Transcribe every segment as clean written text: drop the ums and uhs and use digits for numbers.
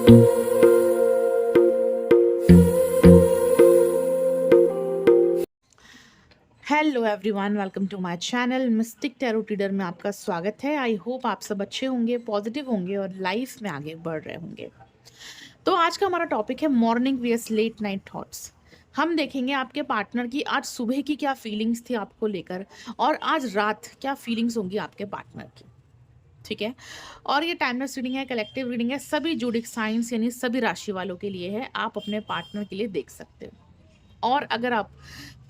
Hello everyone, welcome to my channel mystic tarot reader में आपका स्वागत है। आई होप आप सब अच्छे होंगे, पॉजिटिव होंगे और लाइफ में आगे बढ़ रहे होंगे। तो आज का हमारा टॉपिक है morning vs late night thoughts. हम देखेंगे आपके पार्टनर की आज सुबह की क्या फीलिंग्स थी आपको लेकर और आज रात क्या फीलिंग्स होंगी आपके पार्टनर की। ठीक है, और ये टाइमलेस रीडिंग है, कलेक्टिव रीडिंग है, सभी जूडिक साइंस यानी सभी राशि वालों के लिए है। आप अपने पार्टनर के लिए देख सकते हो। और अगर आप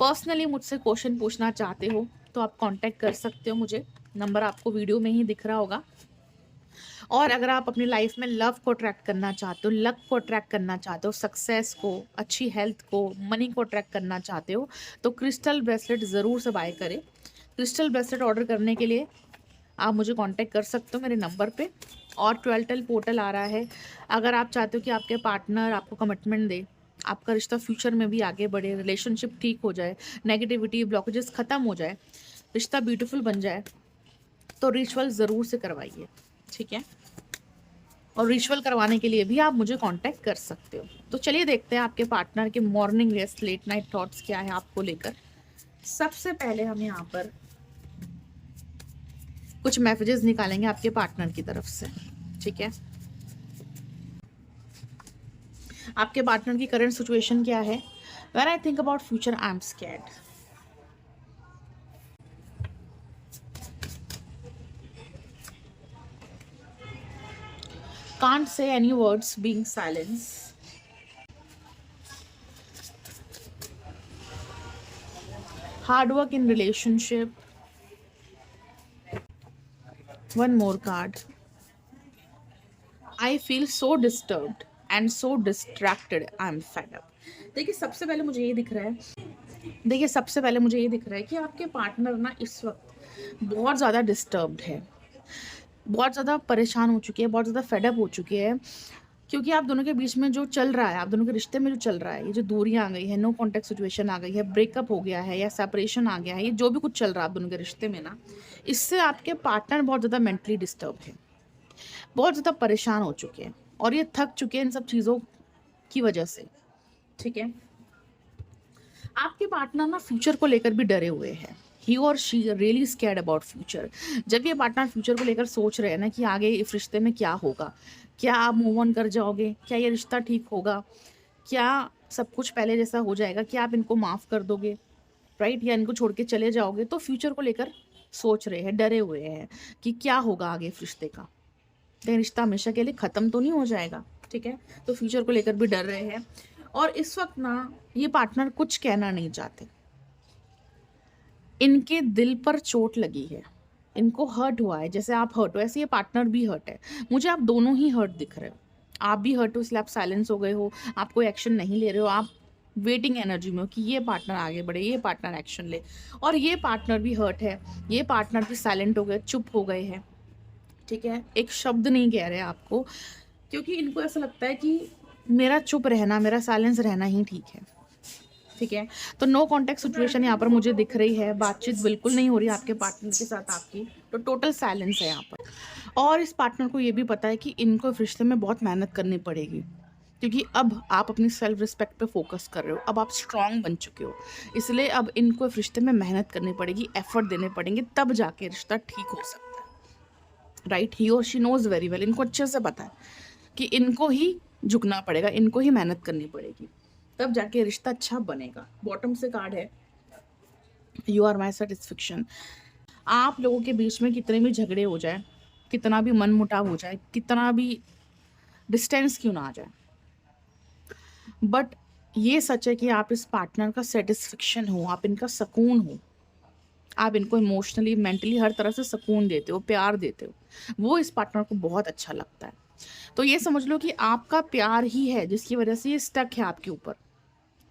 पर्सनली मुझसे क्वेश्चन पूछना चाहते हो तो आप कांटेक्ट कर सकते हो मुझे। नंबर आपको वीडियो में ही दिख रहा होगा। और अगर आप अपनी लाइफ में लव को अट्रैक्ट करना चाहते हो, लक को अट्रैक्ट करना चाहते हो, सक्सेस को, अच्छी हेल्थ को, मनी को अट्रैक्ट करना चाहते हो तो क्रिस्टल ब्रेसलेट ज़रूर से बाय करें। क्रिस्टल ब्रेसलेट ऑर्डर करने के लिए आप मुझे कांटेक्ट कर सकते हो मेरे नंबर पे। और 12 पोर्टल आ रहा है। अगर आप चाहते हो कि आपके पार्टनर आपको कमिटमेंट दे, आपका रिश्ता फ्यूचर में भी आगे बढ़े, रिलेशनशिप ठीक हो जाए, नेगेटिविटी ब्लॉकेजेस ख़त्म हो जाए, रिश्ता ब्यूटीफुल बन जाए, तो रिचुअल ज़रूर से करवाइए। ठीक है, और रिचुअल करवाने के लिए भी आप मुझे कांटेक्ट कर सकते हो। तो चलिए देखते हैं आपके पार्टनर के morning rest late night thoughts क्या है आपको लेकर। सबसे पहले हम यहाँ पर कुछ मैसेजेस निकालेंगे आपके पार्टनर की तरफ से। ठीक है, आपके पार्टनर की करंट सिचुएशन क्या है। When I think about future I am scared. Can't say any words, being silence. Hard work in relationship. One more card. I feel so disturbed and so distracted. I'm fed up. देखिए सबसे पहले मुझे ये दिख रहा है, कि आपके पार्टनर ना इस वक्त बहुत ज़्यादा डिस्टर्ब्ड है, बहुत ज़्यादा परेशान हो चुकी है, बहुत ज़्यादा फेडअप हो चुकी है। क्योंकि आप दोनों के बीच में जो चल रहा है, आप दोनों के रिश्ते में जो चल रहा है, ये जो दूरियां आ गई है, नो कॉन्टेक्ट सिचुएशन आ गई है, ब्रेकअप हो गया है या सेपरेशन आ गया है, ये जो भी कुछ चल रहा है आप दोनों के रिश्ते में ना, इससे आपके पार्टनर बहुत ज़्यादा मेंटली डिस्टर्ब है, बहुत ज़्यादा परेशान हो चुके हैं और ये थक चुके हैं इन सब चीज़ों की वजह से। ठीक है, आपके पार्टनर ना फ्यूचर को लेकर भी डरे हुए हैं। ही और she really scared about future. जब ये पार्टनर फ्यूचर को लेकर सोच रहे हैं ना कि आगे इस रिश्ते में क्या होगा, क्या आप मूव ऑन कर जाओगे, क्या ये रिश्ता ठीक होगा, क्या सब कुछ पहले जैसा हो जाएगा, क्या आप इनको माफ़ कर दोगे, राइट, या इनको छोड़ के चले जाओगे, तो फ्यूचर को लेकर सोच रहे हैं, डरे हुए हैं कि क्या होगा आगे इस रिश्ते का, कहीं रिश्ता हमेशा के लिए ख़त्म तो नहीं हो जाएगा। ठीक है, तो फ्यूचर को लेकर भी डर रहे हैं। और इस वक्त ना ये पार्टनर कुछ कहना नहीं चाहते, इनके दिल पर चोट लगी है, इनको हर्ट हुआ है, जैसे आप हर्ट हो ऐसे ये पार्टनर भी हर्ट है। मुझे आप दोनों ही हर्ट दिख रहे हो, आप भी हर्ट हो इसलिए आप साइलेंस हो गए हो, आप कोई एक्शन नहीं ले रहे हो, आप वेटिंग एनर्जी में हो कि ये पार्टनर आगे बढ़े, ये पार्टनर एक्शन ले। और ये पार्टनर भी हर्ट है, ये पार्टनर भी साइलेंट हो गए, चुप हो गए हैं। ठीक है, एक शब्द नहीं कह रहे आपको, क्योंकि इनको ऐसा लगता है कि मेरा चुप रहना, मेरा साइलेंस रहना ही ठीक है। ठीक है, तो नो कॉन्टेक्ट सिचुएशन यहाँ पर मुझे दिख रही है, बातचीत बिल्कुल नहीं हो रही आपके पार्टनर के साथ आपकी, तो टोटल साइलेंस है यहाँ पर। और इस पार्टनर को ये भी पता है कि इनको इस रिश्ते में बहुत मेहनत करनी पड़ेगी, क्योंकि अब आप अपनी सेल्फ रिस्पेक्ट पे फोकस कर रहे हो, अब आप स्ट्रांग बन चुके हो, इसलिए अब इनको इस रिश्ते में मेहनत करनी पड़ेगी, एफर्ट देने पड़ेंगे, तब जाके रिश्ता ठीक हो सकता है। राइट, ही और शी नोज वेरी वेल, इनको अच्छे से पता है कि इनको ही झुकना पड़ेगा, इनको ही मेहनत करनी पड़ेगी, तब जाके रिश्ता अच्छा बनेगा। बॉटम से कार्ड है यू आर माई सेटिस्फेक्शन। आप लोगों के बीच में कितने भी झगड़े हो जाए, कितना भी मन मुटाव हो जाए, कितना भी डिस्टेंस क्यों ना आ जाए, बट ये सच है कि आप इस पार्टनर का सेटिस्फेक्शन हो, आप इनका सुकून हो, आप इनको इमोशनली मेंटली हर तरह से सुकून देते हो, प्यार देते हो, वो इस पार्टनर को बहुत अच्छा लगता है। तो ये समझ लो कि आपका प्यार ही है जिसकी वजह से ये स्टक है आपके ऊपर,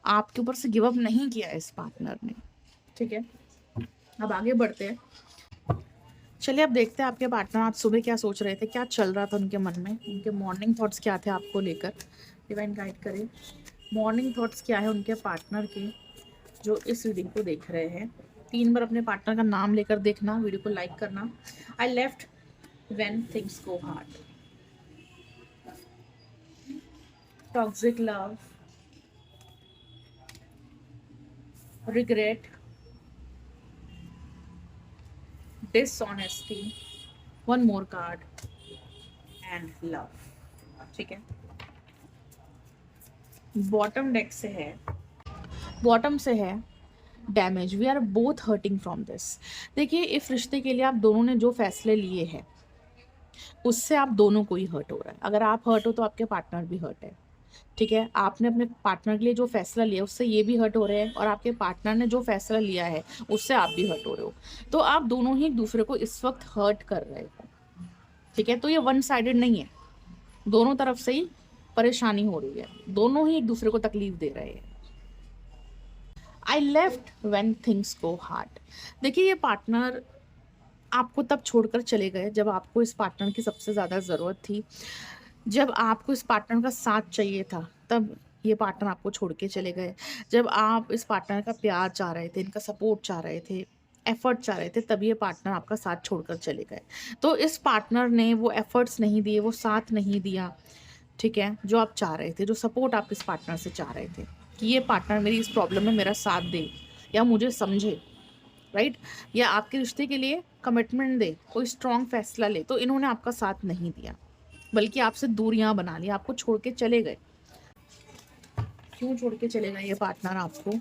आपके ऊपर से गिव अप नहीं किया है इस पार्टनर ने। ठीक है, अब आगे बढ़ते हैं। चलिए अब देखते हैं आपके पार्टनर आज सुबह क्या सोच रहे थे, क्या चल रहा था उनके मन में, उनके मॉर्निंग थॉट्स क्या थे आपको लेकर। डिवाइन गाइड करें, मॉर्निंग थॉट्स क्या है उनके पार्टनर के जो इस रीडिंग को देख रहे हैं। 3 बार अपने पार्टनर का नाम लेकर देखना, वीडियो को लाइक करना। I left when things go hard. Toxic love, regret, dishonesty, one more card and love. ठीक है, बॉटम डेक से है, बॉटम से है damage, we are both hurting from this. देखिए, इस रिश्ते के लिए आप दोनों ने जो फैसले लिए हैं उससे आप दोनों को ही हर्ट हो रहा है। अगर आप हर्ट हो तो आपके पार्टनर भी हर्ट है। ठीक है, आपने अपने पार्टनर के लिए जो फैसला लिया उससे ये भी हर्ट हो रहे हैं, और आपके पार्टनर ने जो फैसला लिया है उससे आप भी हर्ट हो रहे हो। तो आप दोनों ही एक दूसरे को इस वक्त हर्ट कर रहे हो। ठीक है, तो ये वन साइडेड नहीं है, दोनों तरफ से ही परेशानी हो रही है, दोनों ही एक दूसरे को तकलीफ दे रहे हैं। I left when things go hard. देखिए, ये पार्टनर आपको तब छोड़कर चले गए जब आपको इस पार्टनर की सबसे ज़्यादा ज़रूरत थी, जब आपको इस पार्टनर का साथ चाहिए था, तब ये पार्टनर आपको छोड़ के चले गए। जब आप इस पार्टनर का प्यार चाह रहे थे, इनका सपोर्ट चाह रहे थे, एफर्ट चाह रहे थे, तब ये पार्टनर आपका साथ छोड़कर चले गए। तो इस पार्टनर ने वो एफर्ट्स नहीं दिए, वो साथ नहीं दिया, ठीक है, जो आप चाह रहे थे, जो सपोर्ट आप इस पार्टनर से चाह रहे थे कि ये पार्टनर मेरी इस प्रॉब्लम में मेरा साथ दे या मुझे समझे, राइट, या आपके रिश्ते के लिए कमिटमेंट दे, कोई स्ट्रॉन्ग फैसला ले, तो इन्होंने आपका साथ नहीं दिया, बल्कि आपसे दूरियां बना ली, आपको छोड़ के चले गए। क्यों छोड़ के चले गए ये पार्टनर आपको?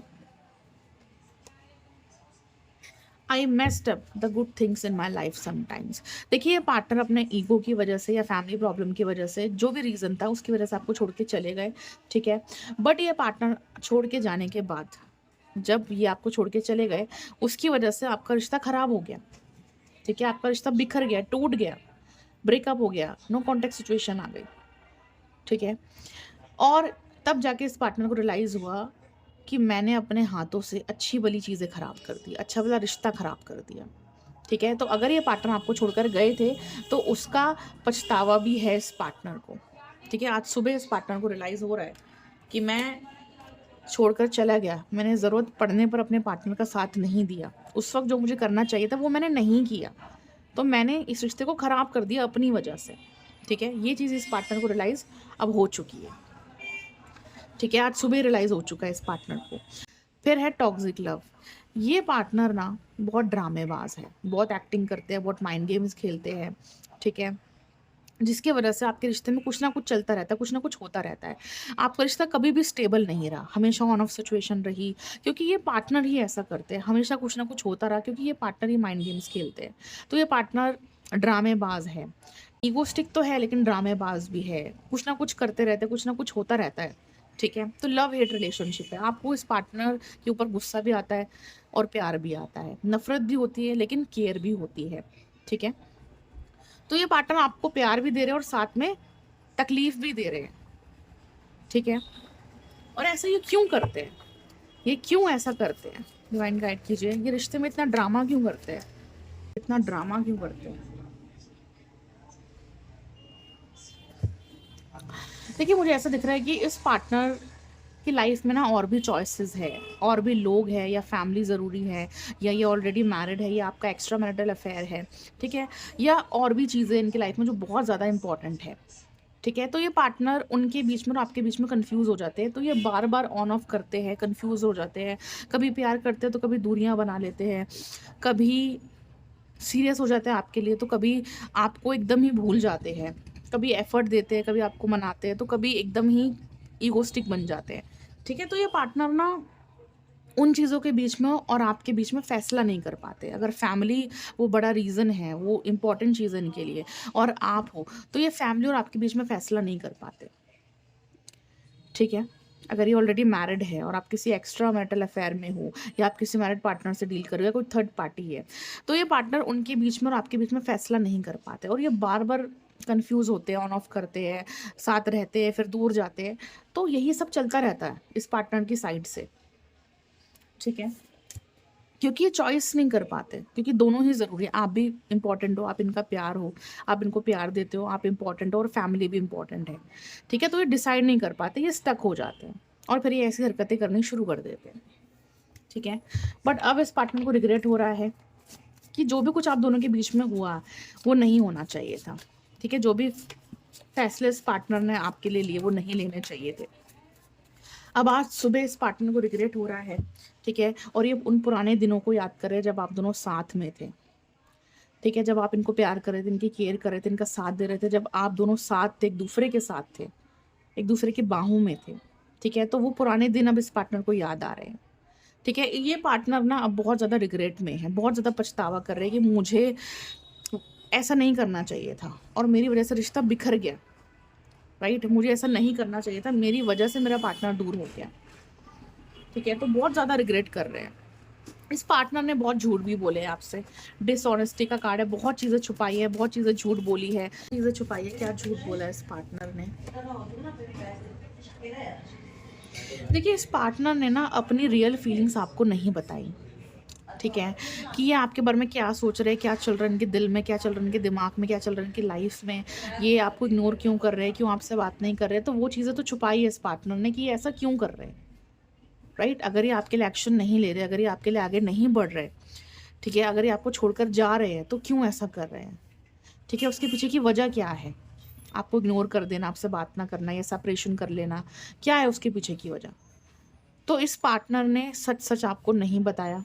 आई messed up the good things in my life sometimes. देखिए, ये पार्टनर अपने ईगो की वजह से या फैमिली प्रॉब्लम की वजह से, जो भी रीज़न था उसकी वजह से आपको छोड़ के चले गए। ठीक है, बट ये पार्टनर छोड़ के जाने के बाद, जब ये आपको छोड़ के चले गए, उसकी वजह से आपका रिश्ता ख़राब हो गया। ठीक है, आपका रिश्ता बिखर गया, टूट गया, ब्रेकअप हो गया, नो कॉन्टेक्ट सिचुएशन आ गई। ठीक है, और तब जाके इस पार्टनर को रियलाइज़ हुआ कि मैंने अपने हाथों से अच्छी भली चीज़ें ख़राब कर दी, अच्छा भला रिश्ता ख़राब कर दिया। ठीक है, तो अगर ये पार्टनर आपको छोड़कर गए थे तो उसका पछतावा भी है इस पार्टनर को। ठीक है, आज सुबह इस पार्टनर को रियलाइज़ हो रहा है कि मैं छोड़कर चला गया, मैंने ज़रूरत पड़ने पर अपने पार्टनर का साथ नहीं दिया, उस वक्त जो मुझे करना चाहिए था वो मैंने नहीं किया, तो मैंने इस रिश्ते को ख़राब कर दिया अपनी वजह से। ठीक है, ये चीज़ इस पार्टनर को रियलाइज़ अब हो चुकी है। ठीक है, आज सुबह रियलाइज़ हो चुका है इस पार्टनर को। फिर है टॉक्सिक लव। ये पार्टनर ना बहुत ड्रामेबाज है, बहुत एक्टिंग करते हैं, बहुत माइंड गेम्स खेलते हैं। ठीक है, जिसकी वजह से आपके रिश्ते में कुछ ना कुछ चलता रहता है, कुछ ना कुछ होता रहता है। आपका रिश्ता कभी भी स्टेबल नहीं रहा, हमेशा ऑन ऑफ सिचुएशन रही, क्योंकि ये पार्टनर ही ऐसा करते हैं, हमेशा कुछ ना कुछ होता रहा, क्योंकि ये पार्टनर ही माइंड गेम्स खेलते हैं। तो ये पार्टनर ड्रामेबाज है, ईगोस्टिक तो है लेकिन ड्रामेबाज भी है, कुछ ना कुछ करते रहते हैं, कुछ ना कुछ होता रहता है। ठीक है, तो लव हेट रिलेशनशिप है। आपको इस पार्टनर के ऊपर गुस्सा भी आता है और प्यार भी आता है, नफरत भी होती है लेकिन केयर भी होती है। ठीक है, तो ये पार्टनर आपको प्यार भी दे रहे हैं और साथ में तकलीफ भी दे रहे हैं। ठीक है, और ऐसा ये क्यों करते हैं, ये क्यों ऐसा करते हैं? डिवाइन गाइड कीजिए, ये रिश्ते में इतना ड्रामा क्यों करते हैं, इतना ड्रामा क्यों करते हैं? देखिए, मुझे ऐसा दिख रहा है कि इस पार्टनर की लाइफ में ना और भी चॉइसेस है, और भी लोग हैं, या फैमिली ज़रूरी है, या ये ऑलरेडी मैरिड है, या आपका एक्स्ट्रा मैरिटल अफेयर है। ठीक है, या और भी चीज़ें इनकी लाइफ में जो बहुत ज़्यादा इंपॉर्टेंट है। ठीक है, तो ये पार्टनर उनके बीच में और आपके बीच में कंफ्यूज हो जाते हैं, तो ये बार बार ऑन ऑफ करते हैं, कंफ्यूज हो जाते हैं, कभी प्यार करते हैं तो कभी दूरियां बना लेते हैं, कभी सीरियस हो जाते हैं आपके लिए तो कभी आपको एकदम ही भूल जाते हैं, कभी एफर्ट देते हैं, कभी आपको मनाते हैं, तो कभी एकदम ही ईगोस्टिक बन जाते हैं। ठीक है, तो ये पार्टनर ना उन चीज़ों के बीच में और आपके बीच में फ़ैसला नहीं कर पाते। अगर फैमिली वो बड़ा रीज़न है, वो इम्पोर्टेंट चीज़ है इनके लिए, और आप हो, तो ये फैमिली और आपके बीच में फ़ैसला नहीं कर पाते। ठीक है, अगर ये ऑलरेडी मैरिड है और आप किसी एक्स्ट्रा मैरिटल अफेयर में हो, या आप किसी मैरिड पार्टनर से डील कर रहे हो, या कोई थर्ड पार्टी है, तो ये पार्टनर उनके बीच में और आपके बीच में फ़ैसला नहीं कर पाते, और ये बार बार कन्फ्यूज़ होते हैं, ऑन ऑफ करते हैं, साथ रहते हैं, फिर दूर जाते हैं। तो यही सब चलता रहता है इस पार्टनर की साइड से। ठीक है, क्योंकि ये चॉइस नहीं कर पाते, क्योंकि दोनों ही ज़रूरी है। आप भी इम्पोर्टेंट हो, आप इनका प्यार हो, आप इनको प्यार देते हो, आप इम्पोर्टेंट हो, और फैमिली भी इम्पोर्टेंट है। ठीक है, तो ये डिसाइड नहीं कर पाते, ये स्टक हो जाते हैं, और फिर ये ऐसी हरकतें करनी शुरू कर देते हैं। ठीक है, बट अब इस पार्टनर को रिग्रेट हो रहा है कि जो भी कुछ आप दोनों के बीच में हुआ वो नहीं होना चाहिए था। ठीक है, जो भी फैसले इस पार्टनर ने आपके लिए लिए वो नहीं लेने चाहिए थे। अब आज सुबह इस पार्टनर को रिग्रेट हो रहा है, ठीक है, और ये उन पुराने दिनों को याद कर रहे हैं जब आप दोनों साथ में थे, ठीक है, जब आप इनको प्यार कर रहे थे, इनकी केयर कर रहे थे, इनका साथ दे रहे थे, जब आप दोनों साथ थे, एक दूसरे के साथ थे, एक दूसरे की बाहों में थे, ठीक है, तो वो पुराने दिन अब इस पार्टनर को याद आ रहे हैं, ठीक है। ये पार्टनर ना अब बहुत ज़्यादा रिग्रेट में है, बहुत ज़्यादा पछतावा कर रहे हैं कि मुझे ऐसा नहीं करना चाहिए था और मेरी वजह से रिश्ता बिखर गया, राइट, मुझे ऐसा नहीं करना चाहिए था, मेरी वजह से मेरा पार्टनर दूर हो गया, ठीक है, तो बहुत ज़्यादा रिग्रेट कर रहे हैं। इस पार्टनर ने बहुत झूठ भी बोले हैं आपसे, डिसऑनेस्टी का कार्ड है, बहुत चीज़ें छुपाई है, बहुत चीज़ें झूठ बोली है, चीज़ें छुपाई है, क्या झूठ बोला है इस पार्टनर ने। देखिए इस पार्टनर ने ना अपनी रियल फीलिंग्स आपको नहीं बताई, ठीक है, कि ये आपके बारे में क्या सोच रहे हैं, क्या चल रहा है इनके दिल में, क्या चल रहा है इनके दिमाग में, क्या चल रहा है इनकी लाइफ में, ये आपको इग्नोर क्यों कर रहे हैं, क्यों आपसे बात नहीं कर रहे हैं, तो वो चीज़ें तो छुपाई है इस पार्टनर ने कि ये ऐसा क्यों कर रहे हैं, राइट। अगर ये आपके लिए एक्शन नहीं ले रहे, अगर ये आपके लिए आगे नहीं बढ़ रहे, ठीक है, अगर ये आपको छोड़कर जा रहे हैं तो क्यों ऐसा कर रहे हैं, ठीक है, उसके पीछे की वजह क्या है, आपको इग्नोर कर देना, आपसे बात ना करना या सेपरेशन कर लेना, क्या है उसके पीछे की वजह। तो इस पार्टनर ने सच सच आपको नहीं बताया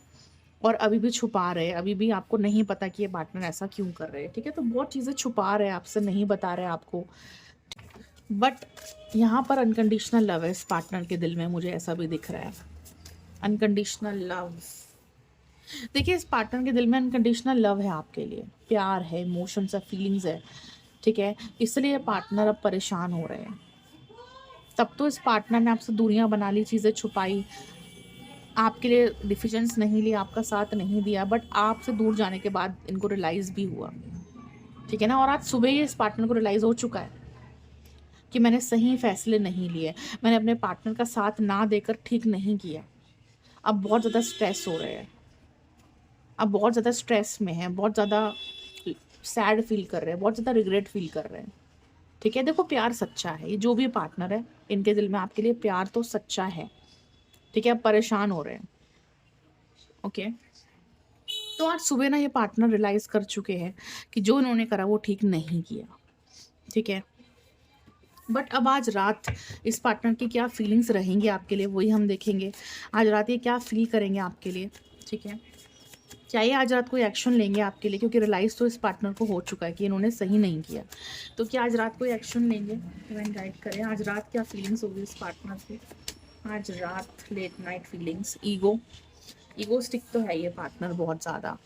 और अभी भी छुपा रहे हैं, अभी भी आपको नहीं पता कि ये पार्टनर ऐसा क्यों कर रहे हैं, ठीक है, तो बहुत चीज़ें छुपा रहे हैं आपसे, नहीं बता रहे आपको, बट यहाँ पर अनकंडीशनल लव है इस पार्टनर के दिल में, मुझे ऐसा भी दिख रहा है, अनकंडीशनल लव। देखिए इस पार्टनर के दिल में अनकंडीशनल लव है आपके लिए, प्यार है, इमोशंस है, फीलिंग्स है, ठीक है, इसलिए पार्टनर अब परेशान हो रहे हैं। तब तो इस पार्टनर ने आपसे दूरियां बना ली, चीज़ें छुपाई, आपके लिए डिसीजंस नहीं लिए, आपका साथ नहीं दिया, बट आपसे दूर जाने के बाद इनको रियलाइज़ भी हुआ, ठीक है ना, और आज सुबह ही इस पार्टनर को रियलाइज़ हो चुका है कि मैंने सही फैसले नहीं लिए, मैंने अपने पार्टनर का साथ ना देकर ठीक नहीं किया। अब बहुत ज़्यादा स्ट्रेस हो रहे हैं, अब बहुत ज़्यादा स्ट्रेस में है, बहुत ज़्यादा सैड फील कर रहे हैं, बहुत ज़्यादा रिग्रेट फील कर रहे हैं, ठीक है। देखो प्यार सच्चा है, ये जो भी पार्टनर है इनके दिल में आपके लिए प्यार तो सच्चा है, ठीक है, अब परेशान हो रहे हैं, ओके। तो आज सुबह ना ये पार्टनर रियलाइज़ कर चुके हैं कि जो इन्होंने करा वो ठीक नहीं किया, ठीक है, बट अब आज रात इस पार्टनर की क्या फीलिंग्स रहेंगी आपके लिए वही हम देखेंगे। आज रात ये क्या फील करेंगे आपके लिए, ठीक है, क्या ये आज रात कोई एक्शन लेंगे आपके लिए, क्योंकि रियलाइज़ तो इस पार्टनर को हो चुका है कि इन्होंने सही नहीं किया, तो क्या आज रात कोई एक्शन लेंगे, इवन गाइड करें आज रात क्या फीलिंग्स होगी इस पार्टनर की। आज रात late night feelings, egoistic तो है ये पार्टनर बहुत ज़्यादा,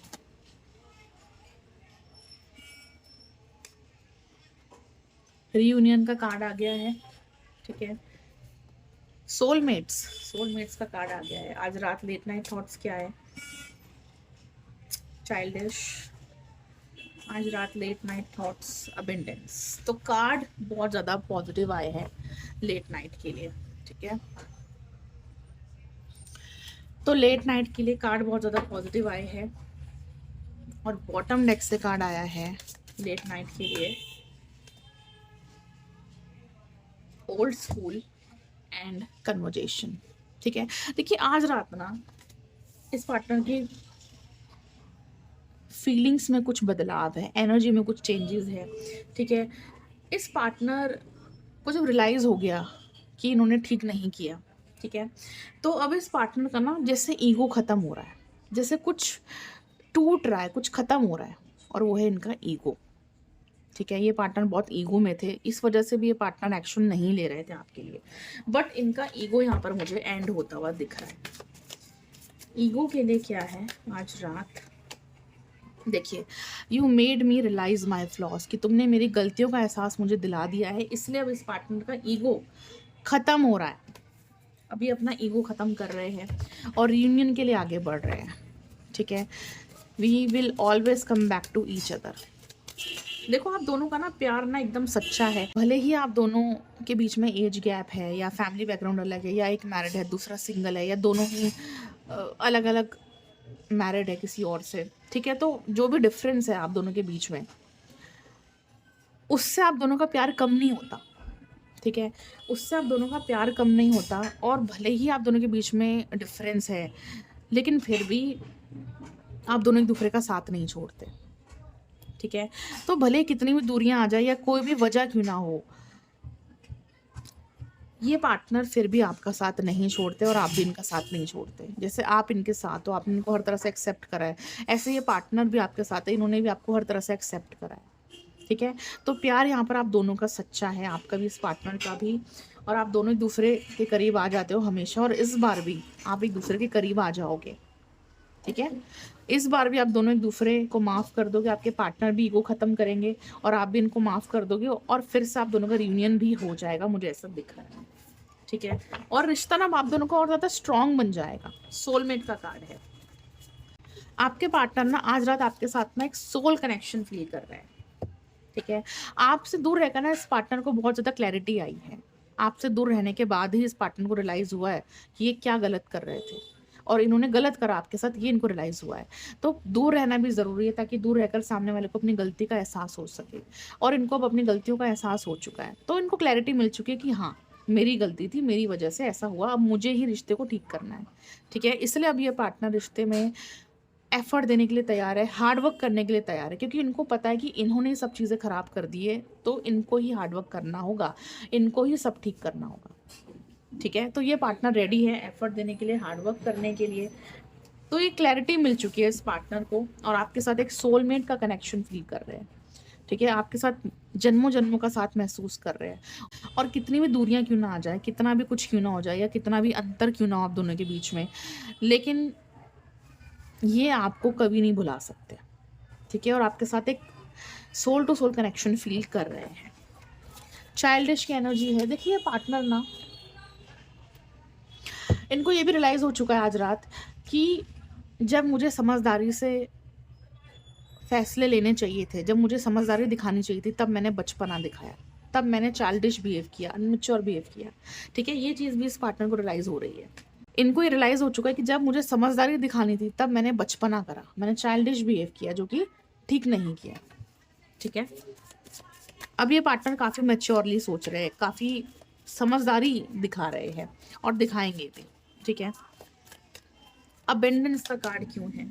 रीयूनियन का कार्ड आ गया है, ठीक है, सोलमेट्स का कार्ड आ गया है। आज रात लेट नाइट थॉट्स क्या है, चाइल्डिश, आज रात लेट नाइट थॉट्स, अबेंडेंस, तो कार्ड बहुत ज़्यादा पॉजिटिव आए हैं लेट नाइट के लिए, ठीक है, तो लेट नाइट के लिए कार्ड बहुत ज़्यादा पॉजिटिव आए हैं। और बॉटम डेक से कार्ड आया है लेट नाइट के लिए, ओल्ड स्कूल एंड कन्वर्जेशन, ठीक है। देखिए आज रात ना इस पार्टनर की फीलिंग्स में कुछ बदलाव है, एनर्जी में कुछ चेंजेस है, ठीक है, इस पार्टनर को जब रियलाइज़ हो गया कि इन्होंने ठीक नहीं किया, ठीक है, तो अब इस पार्टनर का ना जैसे ईगो ख़त्म हो रहा है, जैसे कुछ टूट रहा है, कुछ ख़त्म हो रहा है, और वो है इनका ईगो, ठीक है। ये पार्टनर बहुत ईगो में थे, इस वजह से भी ये पार्टनर एक्शन नहीं ले रहे थे आपके लिए, बट इनका ईगो यहाँ पर मुझे एंड होता हुआ दिख रहा है। ईगो के लिए क्या है आज रात, देखिए, you made me realise my flaws, कि तुमने मेरी गलतियों का एहसास मुझे दिला दिया है, इसलिए अब इस पार्टनर का ईगो ख़त्म हो रहा है, अभी अपना ईगो ख़त्म कर रहे हैं और रीयूनियन के लिए आगे बढ़ रहे हैं, ठीक है। We will always come back to each other. देखो आप दोनों का ना प्यार ना एकदम सच्चा है, भले ही आप दोनों के बीच में एज गैप है या फैमिली बैकग्राउंड अलग है, या एक मैरिड है दूसरा सिंगल है, या दोनों ही अलग अलग मैरिड है किसी और से, ठीक है, तो जो भी डिफरेंस है आप दोनों के बीच में, उससे आप दोनों का प्यार कम नहीं होता, ठीक है, उससे आप दोनों का प्यार कम नहीं होता। और भले ही आप दोनों के बीच में डिफरेंस है, लेकिन फिर भी आप दोनों एक दूसरे का साथ नहीं छोड़ते, ठीक है? तो भले कितनी भी दूरियाँ आ जाए या कोई भी वजह क्यों ना हो, ये पार्टनर फिर भी आपका साथ नहीं छोड़ते और आप भी इनका साथ नहीं छोड़ते। जैसे आप इनके साथ हो, आपने इनको हर तरह से एक्सेप्ट करा है, ऐसे ये पार्टनर भी आपके साथ है, इन्होंने भी आपको हर तरह से एक्सेप्ट करा है। ठीक है? तो प्यार यहाँ पर आप दोनों का सच्चा है, आपका भी, इस पार्टनर का भी, और आप दोनों एक दूसरे के करीब आ जाते हो हमेशा, और इस बार भी आप एक दूसरे के करीब आ जाओगे। ठीक है? इस बार भी आप दोनों एक दूसरे को माफ़ कर दोगे, आपके पार्टनर भी ईगो ख़त्म करेंगे और आप भी इनको माफ़ कर दोगे, और फिर से आप दोनों का रियूनियन भी हो जाएगा, मुझे ऐसा दिख रहा है। ठीक है? और रिश्ता ना आप दोनों का और ज़्यादा स्ट्रॉन्ग बन जाएगा। सोलमेट का कार्ड है। आपके पार्टनर ना आज रात आपके साथ ना एक सोल कनेक्शन फ़ील कर रहे हैं। ठीक है? आपसे दूर रहकर ना इस पार्टनर को बहुत ज़्यादा क्लैरिटी आई है। आपसे दूर रहने के बाद ही इस पार्टनर को रियलाइज़ हुआ है कि ये क्या गलत कर रहे थे, और इन्होंने गलत करा आपके साथ, ये इनको रियलाइज़ हुआ है। तो दूर रहना भी ज़रूरी है, ताकि दूर रहकर सामने वाले को अपनी गलती का एहसास हो सके, और इनको अब अपनी गलतियों का एहसास हो चुका है। तो इनको क्लैरिटी मिल चुकी है कि हाँ, मेरी गलती थी, मेरी वजह से ऐसा हुआ, अब मुझे ही रिश्ते को ठीक करना है। ठीक है? इसलिए अब ये पार्टनर रिश्ते में एफ़र्ट देने के लिए तैयार है, हार्ड वर्क करने के लिए तैयार है, क्योंकि इनको पता है कि इन्होंने सब चीज़ें ख़राब कर दी है, तो इनको ही हार्ड वर्क करना होगा, इनको ही सब ठीक करना होगा। ठीक है? तो ये पार्टनर रेडी है एफ़र्ट देने के लिए, हार्ड वर्क करने के लिए। तो ये क्लैरिटी मिल चुकी है इस पार्टनर को, और आपके साथ एक सोलमेट का कनेक्शन फ़ील कर रहे हैं। ठीक है? आपके साथ जन्मों-जन्मों का साथ महसूस कर रहे हैं, और कितनी भी दूरियाँ क्यों ना आ जाए, कितना भी कुछ क्यों ना हो जाए, या कितना भी अंतर क्यों ना हो आप दोनों के बीच में, लेकिन ये आपको कभी नहीं भुला सकते। ठीक है? और आपके साथ एक soul to soul connection feel कर रहे हैं। चाइल्डिश की एनर्जी है। देखिए पार्टनर ना, इनको ये भी रियलाइज़ हो चुका है आज रात कि जब मुझे समझदारी से फ़ैसले लेने चाहिए थे, जब मुझे समझदारी दिखानी चाहिए थी, तब मैंने बचपना दिखाया। तब मैंने चाइल्डिश बिहेव किया, इमैच्योर बिहेव किया। ठीक है? ये चीज़ भी इस पार्टनर को रियलाइज़ हो रही है। इनको ये रियलाइज़ हो चुका है कि जब मुझे समझदारी दिखानी थी, तब मैंने बचपना करा। मैंने चाइल्डिश बिहेव किया, जो कि ठीक नहीं किया। ठीक है? अब ये पार्टनर काफ़ी मैच्योरली सोच रहे हैं, काफ़ी समझदारी दिखा रहे हैं, और दिखाएँगे भी। ठीक है? अबंडेंस का कार्ड क्यों है?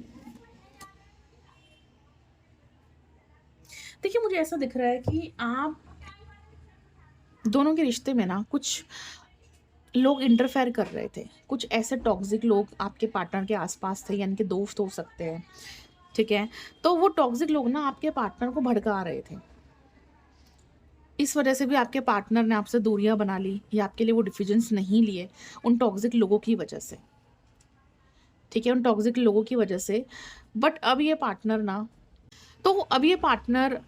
देखिए मुझे ऐसा दिख रहा है कि आप दोनों के रिश्ते में ना कुछ लोग इंटरफेयर कर रहे थे। कुछ ऐसे टॉक्सिक लोग आपके पार्टनर के आस-पास थे, यानी कि दोस्त हो सकते हैं। ठीक है? तो वो टॉक्सिक लोग ना आपके पार्टनर को भड़का रहे थे। इस वजह से भी आपके पार्टनर ने आपसे दूरियां बना ली, या आपके लिए वो डिसीजंस नहीं लिए, उन टॉक्सिक लोगों की वजह से। ठीक है? उन टॉक्सिक लोगों की वजह से। बट अब ये पार्टनर ना, तो अब ये पार्टनर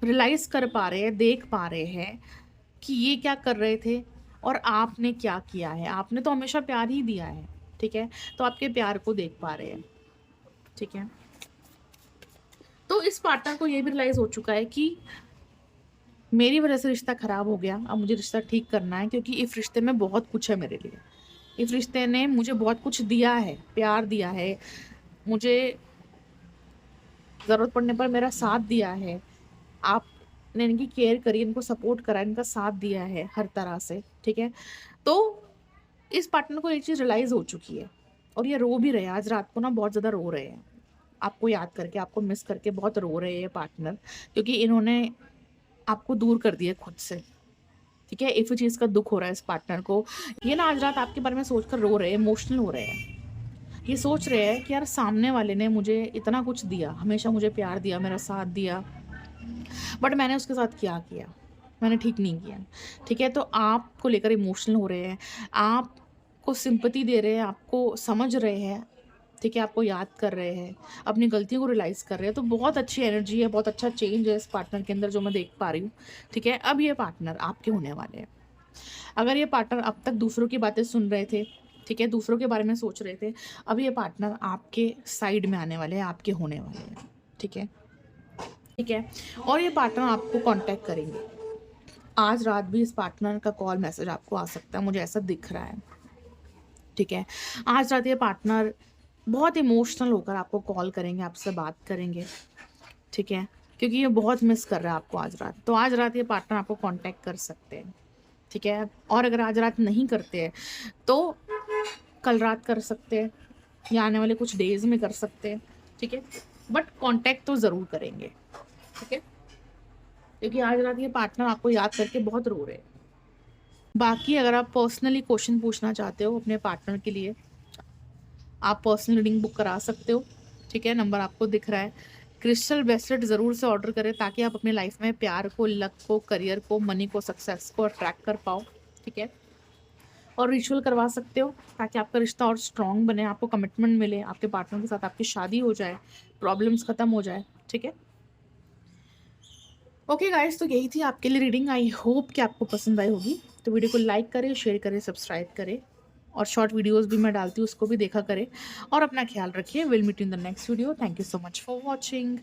रियलाइज कर पा रहे हैं, देख पा रहे हैं कि ये क्या कर रहे थे और आपने क्या किया है। आपने तो हमेशा प्यार ही दिया है। ठीक है? तो आपके प्यार को देख पा रहे हैं। ठीक है? तो इस पार्टनर को ये भी रियलाइज हो चुका है कि मेरी वजह से रिश्ता ख़राब हो गया, अब मुझे रिश्ता ठीक करना है, क्योंकि इस रिश्ते में बहुत कुछ है मेरे लिए। इस रिश्ते ने मुझे बहुत कुछ दिया है, प्यार दिया है, मुझे ज़रूरत पड़ने पर मेरा साथ दिया है। आपने इनकी केयर करी, इनको सपोर्ट करा, इनका साथ दिया है हर तरह से। ठीक है? तो इस पार्टनर को एक चीज़ रियलाइज़ हो चुकी है, और ये रो भी रहे हैं। आज रात को ना बहुत ज़्यादा रो रहे हैं। आपको याद करके, आपको मिस करके बहुत रो रहे हैं ये पार्टनर, क्योंकि इन्होंने आपको दूर कर दिया खुद से। ठीक है? इसी चीज़ का दुःख हो रहा है इस पार्टनर को। ये ना आज रात आपके बारे में सोचकर रो रहे हैं, इमोशनल हो रहे हैं। ये सोच रहे हैं कि यार सामने वाले ने मुझे इतना कुछ दिया, हमेशा मुझे प्यार दिया, मेरा साथ दिया, बट मैंने उसके साथ क्या किया? मैंने ठीक नहीं किया। ठीक है? तो आपको लेकर इमोशनल हो रहे हैं, आपको सिंपैथी दे रहे हैं, आपको समझ रहे हैं। ठीक है? आपको याद कर रहे हैं, अपनी गलतियों को रियलाइज़ कर रहे हैं। तो बहुत अच्छी एनर्जी है, बहुत अच्छा चेंज है इस पार्टनर के अंदर, जो मैं देख पा रही हूँ। ठीक है? अब ये पार्टनर आपके होने वाले हैं। अगर ये पार्टनर अब तक दूसरों की बातें सुन रहे थे, ठीक है, दूसरों के बारे में सोच रहे थे, अब ये पार्टनर आपके साइड में आने वाले हैं, आपके होने वाले हैं। ठीक है? ठीक है? और ये पार्टनर आपको कॉन्टैक्ट करेंगे। आज रात भी इस पार्टनर का कॉल मैसेज आपको आ सकता है, मुझे ऐसा दिख रहा है। ठीक है? आज रात ये पार्टनर बहुत इमोशनल होकर आपको कॉल करेंगे, आपसे बात करेंगे। ठीक है? क्योंकि ये बहुत मिस कर रहा है आपको आज रात। तो आज रात ये पार्टनर आपको कॉन्टैक्ट कर सकते हैं। ठीक है? और अगर आज रात नहीं करते हैं, तो कल रात कर सकते हैं, या आने वाले कुछ डेज़ में कर सकते हैं। ठीक है? बट कॉन्टैक्ट तो ज़रूर करेंगे। ठीक है, क्योंकि आज रात ये पार्टनर आपको याद करके बहुत रो रहे हैं। बाकी अगर आप पर्सनली क्वेश्चन पूछना चाहते हो अपने पार्टनर के लिए, आप पर्सनल रीडिंग बुक करा सकते हो। ठीक है, नंबर आपको दिख रहा है। क्रिस्टल ब्रेसलेट ज़रूर से ऑर्डर करें ताकि आप अपने लाइफ में प्यार को, लक को, करियर को, मनी को, सक्सेस को अट्रैक्ट कर पाओ। ठीक है, और रिचुअल करवा सकते हो ताकि आपका रिश्ता और स्ट्रॉन्ग बने, आपको कमिटमेंट मिले, आपके पार्टनर के साथ आपकी शादी हो जाए, प्रॉब्लम्स खत्म हो जाए। ठीक है, ओके गाइस, तो यही थी आपके लिए रीडिंग। आई होप कि आपको पसंद आई होगी। तो वीडियो को लाइक करें, शेयर करें, सब्सक्राइब करें, और शॉर्ट वीडियोस भी मैं डालती हूँ, उसको भी देखा करें। और अपना ख्याल रखिए। Will meet in the next video. Thank you so much for watching.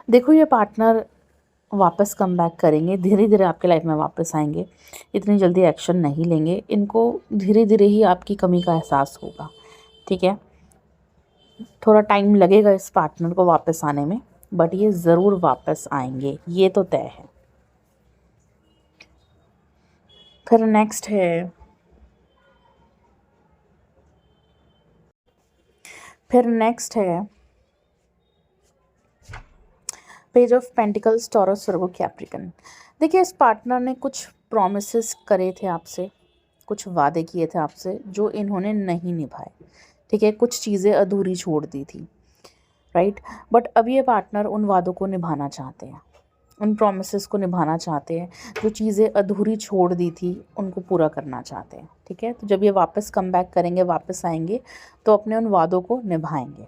देखो, ये पार्टनर वापस कम बैक करेंगे, धीरे धीरे आपके लाइफ में वापस आएंगे। इतनी जल्दी एक्शन नहीं लेंगे, इनको धीरे धीरे ही आपकी कमी का एहसास होगा। ठीक है, थोड़ा टाइम लगेगा इस पार्टनर को वापस आने में, बट ये ज़रूर वापस आएंगे, ये तो तय है। फिर नेक्स्ट है page of pentacles, taurus, Virgo, Capricorn. देखिए, इस पार्टनर ने कुछ प्रॉमिसेस करे थे आपसे, कुछ वादे किए थे आपसे जो इन्होंने नहीं निभाए। ठीक है, कुछ चीज़ें अधूरी छोड़ दी थी, राइट। बट अब ये पार्टनर उन वादों को निभाना चाहते हैं, उन प्रॉमिसेस को निभाना चाहते हैं, जो चीज़ें अधूरी छोड़ दी थी उनको पूरा करना चाहते हैं। ठीक है, तो जब ये वापस कम बैक करेंगे, वापस आएंगे, तो अपने उन वादों को निभाएंगे।